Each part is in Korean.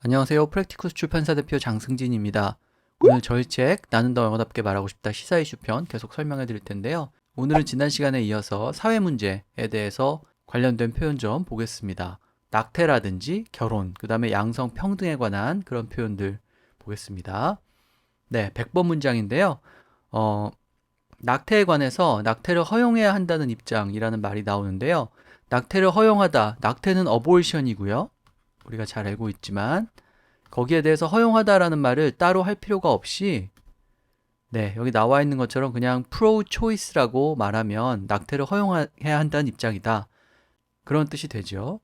안녕하세요. 프랙티쿠스 출판사 대표 장승진입니다. 오늘 저희 책 나는 더 영어답게 말하고 싶다 시사 이슈 편 계속 설명해 드릴 텐데요. 오늘은 지난 시간에 이어서 사회 문제에 대해서 관련된 표현 좀 보겠습니다. 낙태라든지 결혼, 그 다음에 양성 평등에 관한 그런 표현들 보겠습니다. 네, 100번 문장인데요. 낙태에 관해서 낙태를 허용해야 한다는 입장이라는 말이 나오는데요. 낙태를 허용하다, 낙태는 어보이션이고요. 우리가 잘 알고 있지만 거기에 대해서 허용하다라는 말을 따로 할 필요가 없이 여기 나와 있는 것처럼 그냥 pro-choice라고 말하면 낙태를 허용해야 한다는 입장이다. 그런 뜻이 되죠.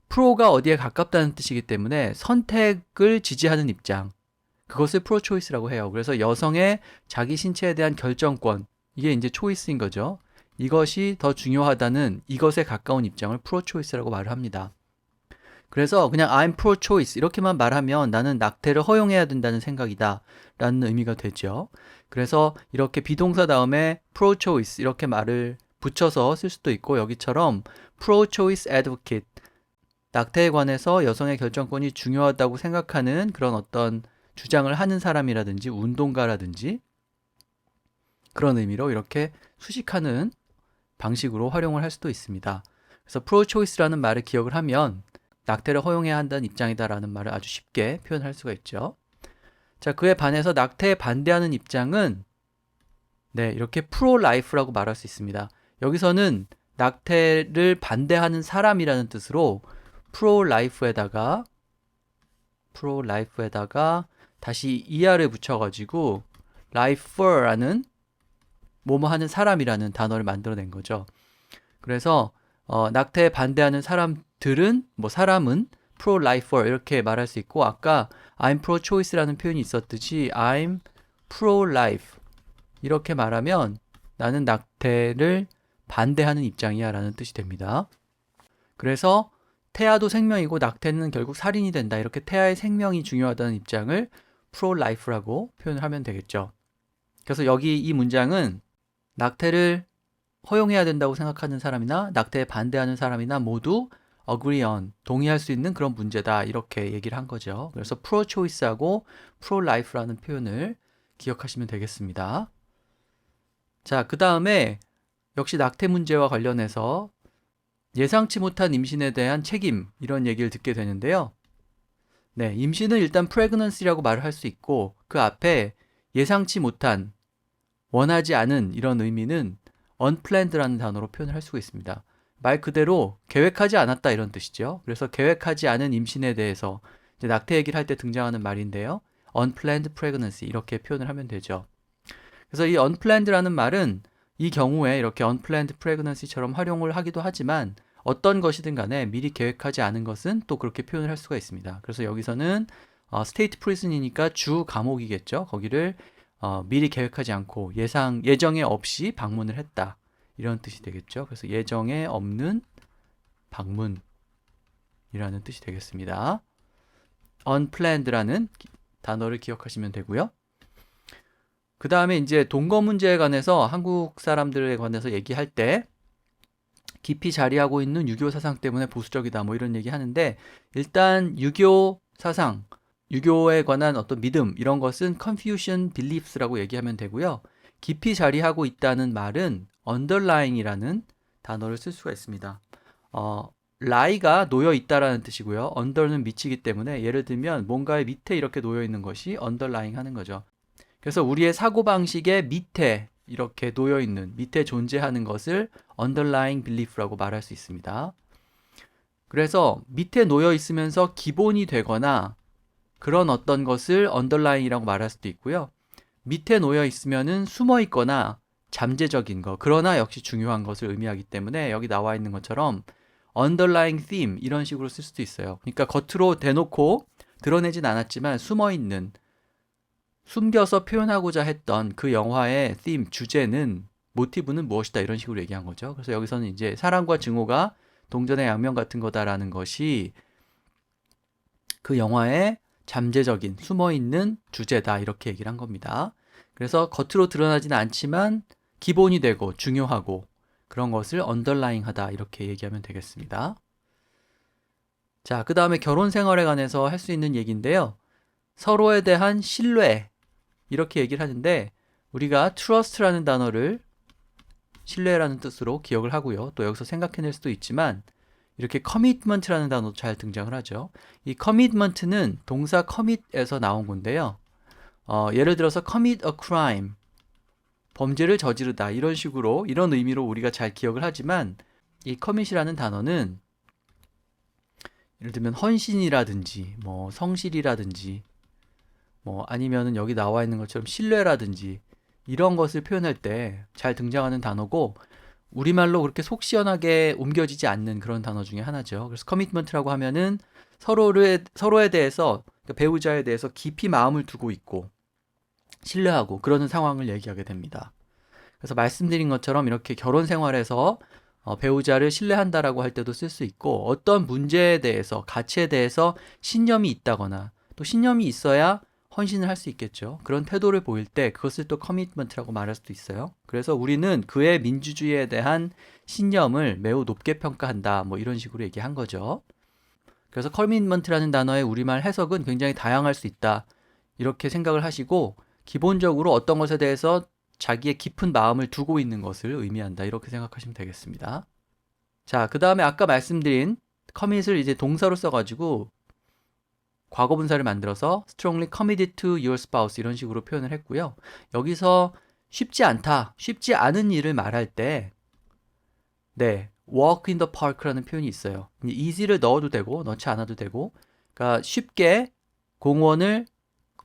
프로가 어디에 가깝다는 뜻이기 때문에 선택을 지지하는 입장. 그것을 pro-choice라고 해요. 그래서 여성의 자기 신체에 대한 결정권, 이게 이제 choice인 거죠. 이것이 더 중요하다는 이것에 가까운 입장을 pro-choice라고 말을 합니다. 그래서 그냥 I'm pro-choice 이렇게만 말하면 나는 낙태를 허용해야 된다는 생각이다 라는 의미가 되죠. 그래서 이렇게 비동사 다음에 pro-choice 이렇게 말을 붙여서 쓸 수도 있고 여기처럼 pro-choice advocate 낙태에 관해서 여성의 결정권이 중요하다고 생각하는 그런 어떤 주장을 하는 사람이라든지 운동가라든지 그런 의미로 이렇게 수식하는 방식으로 활용을 할 수도 있습니다. 그래서 pro-choice라는 말을 기억을 하면 낙태를 허용해야 한다는 입장이다라는 말을 아주 쉽게 표현할 수가 있죠. 자, 그에 반해서 낙태에 반대하는 입장은 이렇게 pro-life라고 말할 수 있습니다. 여기서는 낙태를 반대하는 사람이라는 뜻으로 pro-life에다가 다시 er을 붙여가지고 lifer라는 뭐뭐 하는 사람이라는 단어를 만들어낸 거죠. 그래서 낙태에 반대하는 사람들은 사람은 pro-lifer 이렇게 말할 수 있고 아까 I'm pro-choice라는 표현이 있었듯이 I'm pro-life 이렇게 말하면 나는 낙태를 반대하는 입장이야 라는 뜻이 됩니다. 그래서 태아도 생명이고 낙태는 결국 살인이 된다 이렇게 태아의 생명이 중요하다는 입장을 pro-life라고 표현을 하면 되겠죠. 그래서 여기 이 문장은 낙태를 허용해야 된다고 생각하는 사람이나 낙태에 반대하는 사람이나 모두 agree on, 동의할 수 있는 그런 문제다 이렇게 얘기를 한 거죠. 그래서 pro-choice하고 pro-life라는 표현을 기억하시면 되겠습니다. 자, 그 다음에 역시 낙태 문제와 관련해서 예상치 못한 임신에 대한 책임 이런 얘기를 듣게 되는데요. 임신은 일단 pregnancy라고 말을 할 수 있고 그 앞에 예상치 못한, 원하지 않은 이런 의미는 unplanned라는 단어로 표현을 할 수가 있습니다. 말 그대로 계획하지 않았다 이런 뜻이죠. 그래서 계획하지 않은 임신에 대해서 이제 낙태 얘기를 할 때 등장하는 말인데요. unplanned pregnancy 이렇게 표현을 하면 되죠. 그래서 이 unplanned라는 말은 이 경우에 이렇게 unplanned pregnancy처럼 활용을 하기도 하지만 어떤 것이든 간에 미리 계획하지 않은 것은 또 그렇게 표현을 할 수가 있습니다. 그래서 여기서는 스테이트 프리즌이니까 주 감옥이겠죠. 거기를 미리 계획하지 않고 예정에 없이 방문을 했다. 이런 뜻이 되겠죠. 그래서 예정에 없는 방문이라는 뜻이 되겠습니다. unplanned라는 단어를 기억하시면 되고요. 그 다음에 이제 동거 문제에 관해서 한국 사람들에 관해서 얘기할 때 깊이 자리하고 있는 유교 사상 때문에 보수적이다 뭐 이런 얘기 하는데 일단 유교 사상, 유교에 관한 어떤 믿음 이런 것은 Confucian beliefs라고 얘기하면 되고요. 깊이 자리하고 있다는 말은 underlying이라는 단어를 쓸 수가 있습니다. lie가 놓여 있다라는 뜻이고요. under는 미치기 때문에 예를 들면 뭔가의 밑에 이렇게 놓여 있는 것이 underlying 하는 거죠. 그래서 우리의 사고방식의 밑에 이렇게 놓여 있는, 밑에 존재하는 것을 underlying belief라고 말할 수 있습니다. 그래서 밑에 놓여 있으면서 기본이 되거나 그런 어떤 것을 underlying이라고 말할 수도 있고요. 밑에 놓여 있으면은 숨어 있거나 잠재적인 거, 그러나 역시 중요한 것을 의미하기 때문에 여기 나와 있는 것처럼 underlying theme 이런 식으로 쓸 수도 있어요. 그러니까 겉으로 대놓고 드러내진 않았지만 숨어 있는, 숨겨서 표현하고자 했던 그 영화의 theme, 주제는, 모티브는 무엇이다 이런 식으로 얘기한 거죠. 그래서 여기서는 이제 사랑과 증오가 동전의 양면 같은 거다라는 것이 그 영화의 잠재적인 숨어있는 주제다 이렇게 얘기를 한 겁니다. 그래서 겉으로 드러나지는 않지만 기본이 되고 중요하고 그런 것을 underlying 하다 이렇게 얘기하면 되겠습니다. 자, 그 다음에 결혼 생활에 관해서 할 수 있는 얘기인데요. 서로에 대한 신뢰, 이렇게 얘기를 하는데, 우리가 trust라는 단어를 신뢰라는 뜻으로 기억을 하고요. 또 여기서 생각해낼 수도 있지만, 이렇게 commitment라는 단어도 잘 등장을 하죠. 이 commitment는 동사 commit에서 나온 건데요. 예를 들어서 commit a crime, 범죄를 저지르다, 이런 식으로, 이런 의미로 우리가 잘 기억을 하지만, 이 commit이라는 단어는 예를 들면 헌신이라든지 뭐 성실이라든지 뭐 아니면은 여기 나와 있는 것처럼 신뢰라든지 이런 것을 표현할 때 잘 등장하는 단어고, 우리말로 그렇게 속 시원하게 옮겨지지 않는 그런 단어 중에 하나죠. 그래서 커미트먼트라고 하면은 서로에 대해서, 그러니까 배우자에 대해서 깊이 마음을 두고 있고 신뢰하고 그러는 상황을 얘기하게 됩니다. 그래서 말씀드린 것처럼 이렇게 결혼 생활에서 배우자를 신뢰한다라고 할 때도 쓸 수 있고, 어떤 문제에 대해서, 가치에 대해서 신념이 있다거나 또 신념이 있어야 헌신을 할 수 있겠죠. 그런 태도를 보일 때 그것을 또 커미트먼트라고 말할 수도 있어요. 그래서 우리는 그의 민주주의에 대한 신념을 매우 높게 평가한다, 뭐 이런 식으로 얘기한 거죠. 그래서 커미트먼트라는 단어의 우리말 해석은 굉장히 다양할 수 있다, 이렇게 생각을 하시고, 기본적으로 어떤 것에 대해서 자기의 깊은 마음을 두고 있는 것을 의미한다, 이렇게 생각하시면 되겠습니다. 자, 그 다음에 아까 말씀드린 commit을 이제 동사로 써가지고 과거분사를 만들어서 strongly committed to your spouse, 이런 식으로 표현을 했고요. 여기서 쉽지 않다, 쉽지 않은 일을 말할 때 네, walk in the park라는 표현이 있어요. easy를 넣어도 되고 넣지 않아도 되고, 그러니까 쉽게 공원을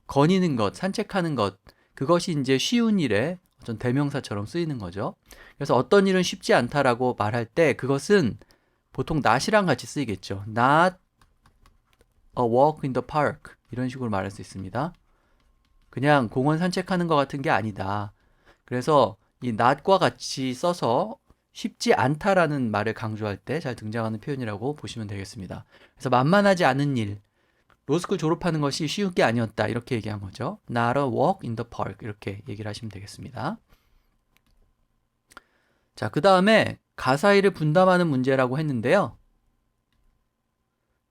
거니는 것, 산책하는 것, 그것이 이제 쉬운 일의 어떤 대명사처럼 쓰이는 거죠. 그래서 어떤 일은 쉽지 않다라고 말할 때 그것은 보통 not이랑 같이 쓰이겠죠. not a walk in the park, 이런 식으로 말할 수 있습니다. 그냥 공원 산책하는 것 같은 게 아니다. 그래서 이 not과 같이 써서 쉽지 않다라는 말을 강조할 때 잘 등장하는 표현이라고 보시면 되겠습니다. 그래서 만만하지 않은 일, 로스쿨 졸업하는 것이 쉬운 게 아니었다, 이렇게 얘기한 거죠. Not a walk in the park, 이렇게 얘기를 하시면 되겠습니다. 자, 그 다음에 가사일을 분담하는 문제라고 했는데요.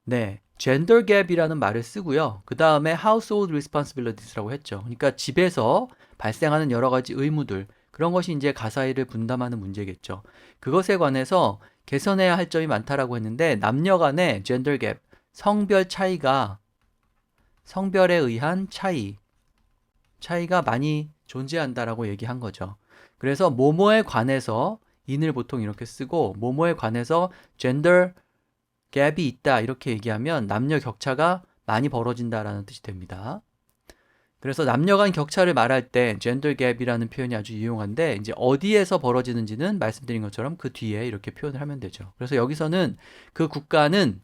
네, gender gap이라는 말을 쓰고요. 그 다음에 household responsibilities라고 했죠. 그러니까 집에서 발생하는 여러 가지 의무들, 그런 것이 이제 가사일을 분담하는 문제겠죠. 그것에 관해서 개선해야 할 점이 많다라고 했는데, 남녀 간의 gender gap, 성별 차이가, 성별에 의한 차이가 많이 존재한다라고 얘기한 거죠. 그래서 뭐뭐에 관해서 in을 보통 이렇게 쓰고, 뭐뭐에 관해서 gender gap이 있다, 이렇게 얘기하면 남녀 격차가 많이 벌어진다라는 뜻이 됩니다. 그래서 남녀 간 격차를 말할 때 gender gap이라는 표현이 아주 유용한데, 이제 어디에서 벌어지는지는 말씀드린 것처럼 그 뒤에 이렇게 표현을 하면 되죠. 그래서 여기서는 그 국가는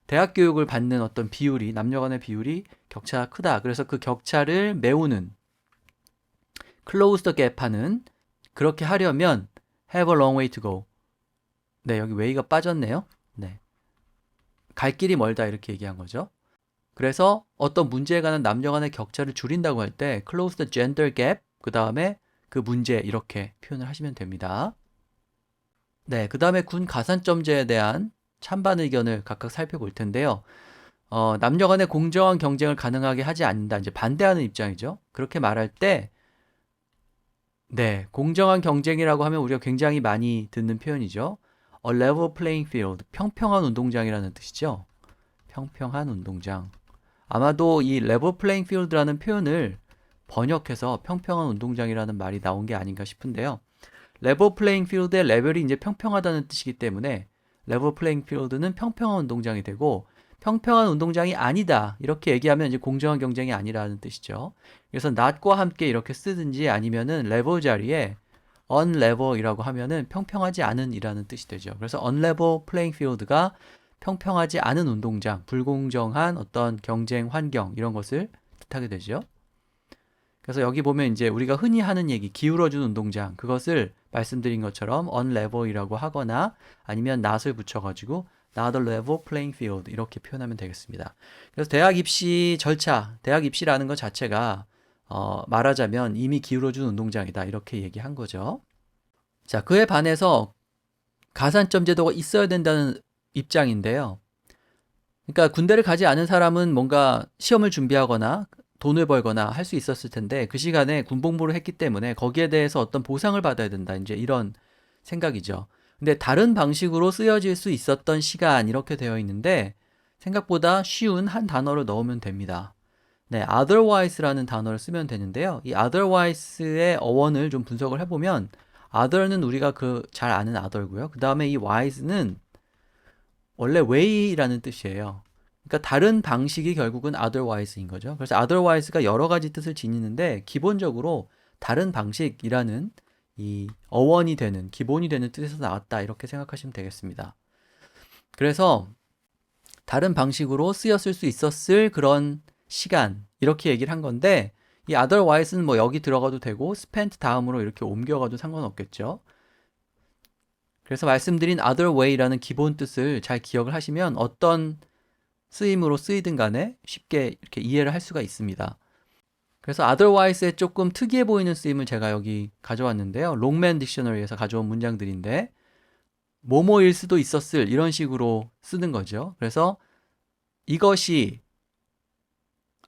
대학 교육을 받는 어떤 비율이, 남녀 간의 비율이 격차가 크다, 그래서 그 격차를 메우는, close the gap 하는, 그렇게 하려면 have a long way to go. 네, 여기 way가 빠졌네요. 네, 갈 길이 멀다, 이렇게 얘기한 거죠. 그래서 어떤 문제에 관한 남녀 간의 격차를 줄인다고 할 때 close the gender gap, 그 다음에 그 문제, 이렇게 표현을 하시면 됩니다. 네, 그 다음에 군 가산점제에 대한 찬반 의견을 각각 살펴볼 텐데요. 남녀 간의 공정한 경쟁을 가능하게 하지 않는다, 이제 반대하는 입장이죠. 그렇게 말할 때, 네, 공정한 경쟁이라고 하면 우리가 굉장히 많이 듣는 표현이죠. A level playing field, 평평한 운동장이라는 뜻이죠. 평평한 운동장. 아마도 이 level playing field라는 표현을 번역해서 평평한 운동장이라는 말이 나온 게 아닌가 싶은데요. level playing field의 레벨이 이제 평평하다는 뜻이기 때문에 level playing field는 평평한 운동장이 되고, 평평한 운동장이 아니다, 이렇게 얘기하면 이제 공정한 경쟁이 아니라는 뜻이죠. 그래서 not과 함께 이렇게 쓰든지, 아니면은 level 자리에 unlevel이라고 하면은 평평하지 않은 이라는 뜻이 되죠. 그래서 unlevel playing field가 평평하지 않은 운동장, 불공정한 어떤 경쟁 환경, 이런 것을 뜻하게 되죠. 그래서 여기 보면 이제 우리가 흔히 하는 얘기, 기울어진 운동장, 그것을 말씀드린 것처럼 unlevel이라고 하거나 아니면 not을 붙여가지고 not a level playing field, 이렇게 표현하면 되겠습니다. 그래서 대학 입시 절차, 대학 입시라는 것 자체가 말하자면 이미 기울어진 운동장이다, 이렇게 얘기한 거죠. 자, 그에 반해서 가산점 제도가 있어야 된다는 입장인데요. 그러니까 군대를 가지 않은 사람은 뭔가 시험을 준비하거나 돈을 벌거나 할 수 있었을 텐데 그 시간에 군복무를 했기 때문에 거기에 대해서 어떤 보상을 받아야 된다. 이제 이런 생각이죠. 근데 다른 방식으로 쓰여질 수 있었던 시간 이렇게 되어 있는데 생각보다 쉬운 한 단어를 넣으면 됩니다. 네, otherwise라는 단어를 쓰면 되는데요. 이 otherwise의 어원을 좀 분석을 해보면 other는 우리가 그 잘 아는 other고요. 그 다음에 이 wise는 원래 way라는 뜻이에요. 그러니까 다른 방식이 결국은 otherwise인 거죠. 그래서 otherwise가 여러 가지 뜻을 지니는데 기본적으로 다른 방식이라는 이 어원이 되는, 기본이 되는 뜻에서 나왔다 이렇게 생각하시면 되겠습니다. 그래서 다른 방식으로 쓰였을 수 있었을 그런 시간 이렇게 얘기를 한 건데 이 otherwise는 뭐 여기 들어가도 되고 spent 다음으로 이렇게 옮겨가도 상관없겠죠. 그래서 말씀드린 other way라는 기본 뜻을 잘 기억을 하시면 어떤 쓰임으로 쓰이든 간에 쉽게 이렇게 이해를 할 수가 있습니다. 그래서 otherwise의 조금 특이해 보이는 쓰임을 제가 여기 가져왔는데요. 롱맨 딕셔너리에서 가져온 문장들인데 뭐뭐일 수도 있었을 이런 식으로 쓰는 거죠. 그래서 이것이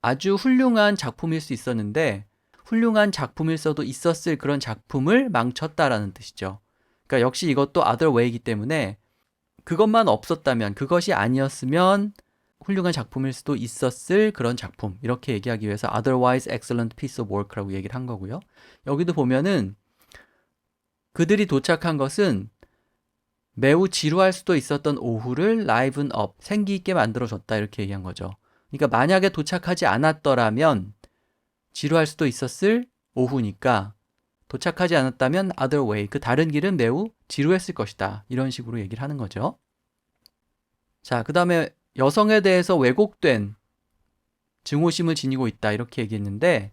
아주 훌륭한 작품일 수 있었는데 훌륭한 작품일 수도 있었을 그런 작품을 망쳤다라는 뜻이죠. 그러니까 역시 이것도 other way이기 때문에 그것만 없었다면, 그것이 아니었으면 훌륭한 작품일 수도 있었을 그런 작품 이렇게 얘기하기 위해서 otherwise excellent piece of work라고 얘기를 한 거고요. 여기도 보면은 그들이 도착한 것은 매우 지루할 수도 있었던 오후를 liven up, 생기 있게 만들어줬다 이렇게 얘기한 거죠. 그러니까 만약에 도착하지 않았더라면 지루할 수도 있었을 오후니까 도착하지 않았다면 other way, 그 다른 길은 매우 지루했을 것이다. 이런 식으로 얘기를 하는 거죠. 자, 그 다음에 여성에 대해서 왜곡된 증오심을 지니고 있다. 이렇게 얘기했는데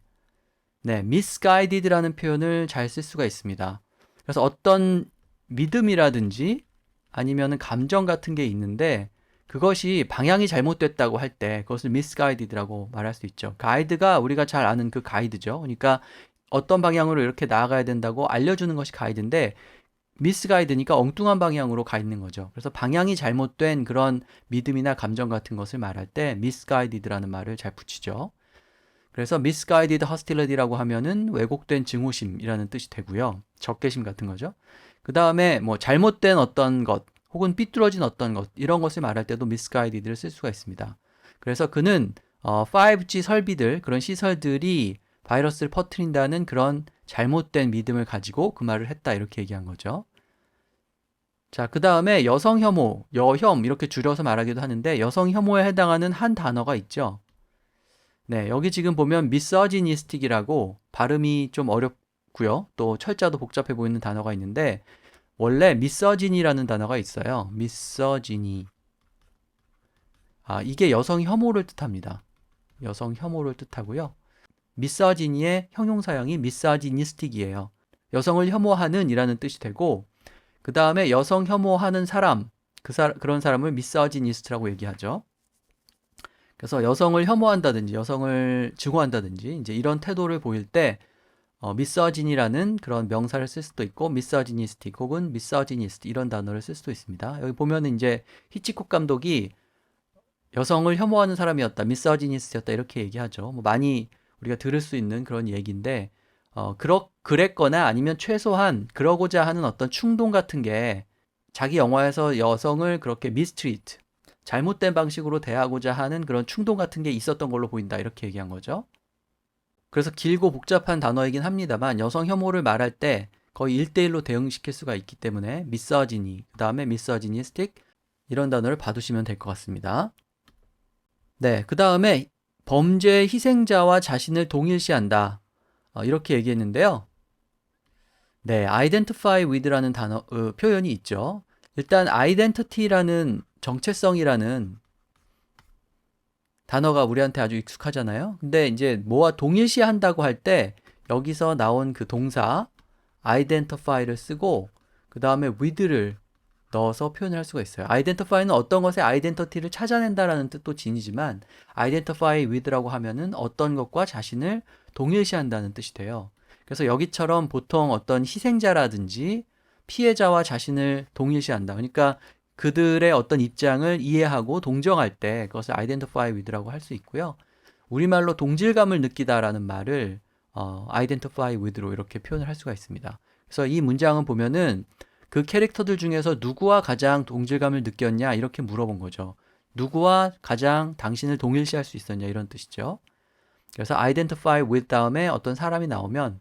네, misguided라는 표현을 잘 쓸 수가 있습니다. 그래서 어떤 믿음이라든지 아니면 감정 같은 게 있는데 그것이 방향이 잘못됐다고 할 때 그것을 misguided라고 말할 수 있죠. 가이드가 우리가 잘 아는 그 가이드죠. 그러니까 어떤 방향으로 이렇게 나아가야 된다고 알려주는 것이 가이드인데 미스가이드니까 엉뚱한 방향으로 가 있는 거죠. 그래서 방향이 잘못된 그런 믿음이나 감정 같은 것을 말할 때 misguided라는 말을 잘 붙이죠. 그래서 misguided hostility라고 하면은 왜곡된 증오심이라는 뜻이 되고요. 적개심 같은 거죠. 그 다음에 뭐 잘못된 어떤 것 혹은 삐뚤어진 어떤 것 이런 것을 말할 때도 misguided를 쓸 수가 있습니다. 그래서 그는 5G 설비들 그런 시설들이 바이러스를 퍼뜨린다는 그런 잘못된 믿음을 가지고 그 말을 했다 이렇게 얘기한 거죠. 자, 그 다음에 여성 혐오, 여혐 이렇게 줄여서 말하기도 하는데 여성 혐오에 해당하는 한 단어가 있죠. 네, 여기 지금 보면 misogynistic이라고 발음이 좀 어렵고요. 또 철자도 복잡해 보이는 단어가 있는데 원래 misogyny라는 단어가 있어요. misogyny. 이게 여성 혐오를 뜻합니다. 여성 혐오를 뜻하고요. 미소지니의 형용사형이 misogynistic이에요. 여성을 혐오하는 이라는 뜻이 되고 그 다음에 여성 혐오하는 사람, 그런 사람을 misogynist라고 얘기하죠. 그래서 여성을 혐오한다든지 여성을 증오한다든지 이제 이런 태도를 보일 때 misogyny라는 그런 명사를 쓸 수도 있고 misogynistic 혹은 misogynist 이런 단어를 쓸 수도 있습니다. 여기 보면은 이제 히치콕 감독이 여성을 혐오하는 사람이었다, misogynist였다 이렇게 얘기하죠. 뭐 많이 우리가 들을 수 있는 그런 얘기인데 그랬거나 아니면 최소한 그러고자 하는 어떤 충동 같은 게 자기 영화에서 여성을 그렇게 mistreat, 잘못된 방식으로 대하고자 하는 그런 충동 같은 게 있었던 걸로 보인다 이렇게 얘기한 거죠. 그래서 길고 복잡한 단어이긴 합니다만 여성 혐오를 말할 때 거의 1대1로 대응시킬 수가 있기 때문에 misogyny, 그 다음에 misogynistic 이런 단어를 봐두시면 될 것 같습니다. 네, 그 다음에 범죄의 희생자와 자신을 동일시한다. 이렇게 얘기했는데요. 네, identify with라는 단어, 표현이 있죠. 일단 identity라는 정체성이라는 단어가 우리한테 아주 익숙하잖아요. 근데 이제 뭐와 동일시한다고 할 때 여기서 나온 그 동사 identify를 쓰고 그 다음에 with를 넣어서 표현을 할 수가 있어요. identify는 어떤 것의 아이덴티티를 찾아낸다라는 뜻도 지니지만 identify with라고 하면은 어떤 것과 자신을 동일시한다는 뜻이 돼요. 그래서 여기처럼 보통 어떤 희생자라든지 피해자와 자신을 동일시한다. 그러니까 그들의 어떤 입장을 이해하고 동정할 때 그것을 identify with라고 할 수 있고요. 우리말로 동질감을 느끼다라는 말을 identify with로 이렇게 표현을 할 수가 있습니다. 그래서 이 문장은 보면은 그 캐릭터들 중에서 누구와 가장 동질감을 느꼈냐 이렇게 물어본 거죠. 누구와 가장 당신을 동일시할 수 있었냐 이런 뜻이죠. 그래서 identify with 다음에 어떤 사람이 나오면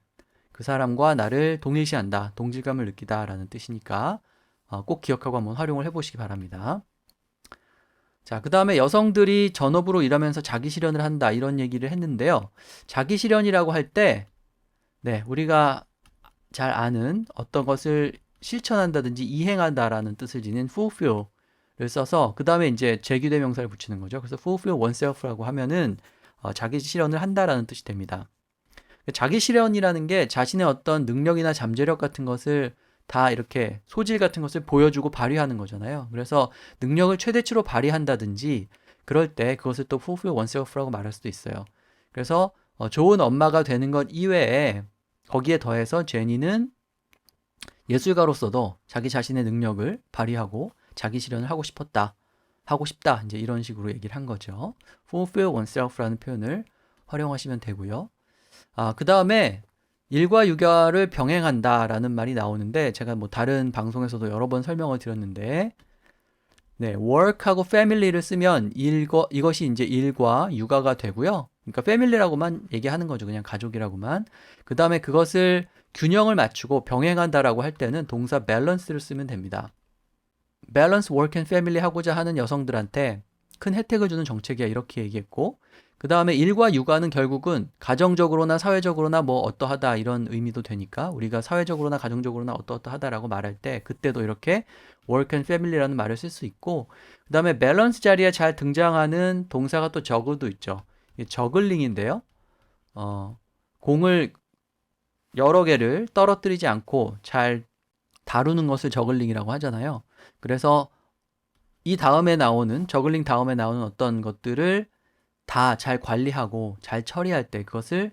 그 사람과 나를 동일시한다, 동질감을 느끼다 라는 뜻이니까 꼭 기억하고 한번 활용을 해보시기 바랍니다. 자, 그 다음에 여성들이 전업으로 일하면서 자기 실현을 한다 이런 얘기를 했는데요. 자기 실현이라고 할 때 우리가 잘 아는 어떤 것을 실천한다든지 이행한다라는 뜻을 지닌 fulfill를 써서 그 다음에 이제 제규대명사를 붙이는 거죠. 그래서 fulfill oneself라고 하면은 자기 실현을 한다라는 뜻이 됩니다. 자기 실현이라는 게 자신의 어떤 능력이나 잠재력 같은 것을 다 이렇게 소질 같은 것을 보여주고 발휘하는 거잖아요. 그래서 능력을 최대치로 발휘한다든지 그럴 때 그것을 또 fulfill oneself라고 말할 수도 있어요. 그래서 좋은 엄마가 되는 것 이외에 거기에 더해서 제니는 예술가로서도 자기 자신의 능력을 발휘하고 자기 실현을 하고 싶다 이제 이런 식으로 얘기를 한 거죠. fulfill oneself라는 표현을 활용하시면 되고요. 그 다음에 일과 육아를 병행한다라는 말이 나오는데 제가 뭐 다른 방송에서도 여러 번 설명을 드렸는데 work하고 family를 쓰면 이것이 이제 일과 육아가 되고요. 그러니까 family라고만 얘기하는 거죠. 그냥 가족이라고만. 그 다음에 그것을 균형을 맞추고 병행한다라고 할 때는 동사 balance를 쓰면 됩니다. balance work and family 하고자 하는 여성들한테 큰 혜택을 주는 정책이야 이렇게 얘기했고 그 다음에 일과 육아는 결국은 가정적으로나 사회적으로나 뭐 어떠하다 이런 의미도 되니까 우리가 사회적으로나 가정적으로나 어떠하다라고 말할 때 그때도 이렇게 work and family라는 말을 쓸 수 있고 그 다음에 밸런스 자리에 잘 등장하는 동사가 또 저글도 있죠. 저글링인데요. 공을 여러 개를 떨어뜨리지 않고 잘 다루는 것을 저글링이라고 하잖아요. 그래서 이 다음에 나오는 저글링 다음에 나오는 어떤 것들을 다 잘 관리하고 잘 처리할 때 그것을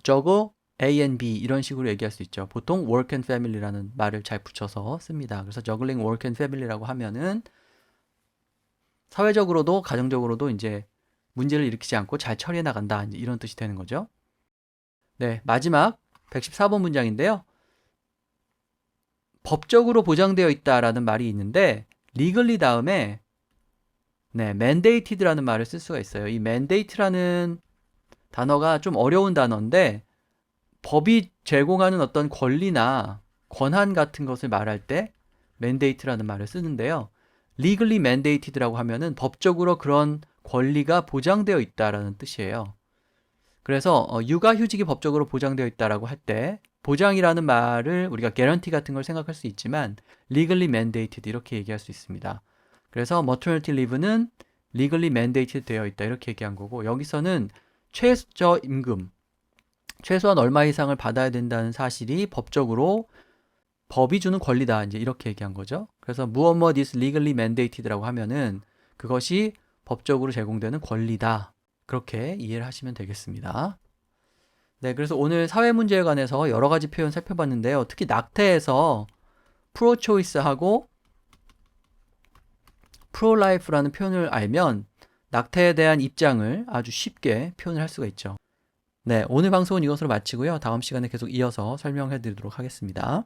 juggle A and B 이런 식으로 얘기할 수 있죠. 보통 work and family라는 말을 잘 붙여서 씁니다. 그래서 juggling work and family라고 하면은 사회적으로도 가정적으로도 이제 문제를 일으키지 않고 잘 처리해 나간다 이제 이런 뜻이 되는 거죠. 네, 마지막 114번 문장인데요. 법적으로 보장되어 있다라는 말이 있는데 legally 다음에 mandated라는 말을 쓸 수가 있어요. 이 mandate라는 단어가 좀 어려운 단어인데 법이 제공하는 어떤 권리나 권한 같은 것을 말할 때 mandate라는 말을 쓰는데요. legally mandated라고 하면은 법적으로 그런 권리가 보장되어 있다라는 뜻이에요. 그래서 육아휴직이 법적으로 보장되어 있다라고 할 때 보장이라는 말을 우리가 guarantee 같은 걸 생각할 수 있지만 legally mandated 이렇게 얘기할 수 있습니다. 그래서 maternity leave는 legally mandated 되어 있다 이렇게 얘기한 거고 여기서는 최저임금 최소한 얼마 이상을 받아야 된다는 사실이 법적으로 법이 주는 권리다 이제 이렇게 얘기한 거죠. 그래서 무엇 is legally mandated라고 하면은 그것이 법적으로 제공되는 권리다 그렇게 이해를 하시면 되겠습니다. 네, 그래서 오늘 사회 문제에 관해서 여러 가지 표현 살펴봤는데요. 특히 낙태에서 pro-choice하고 pro-life라는 표현을 알면 낙태에 대한 입장을 아주 쉽게 표현을 할 수가 있죠. 네, 오늘 방송은 이것으로 마치고요. 다음 시간에 계속 이어서 설명해 드리도록 하겠습니다.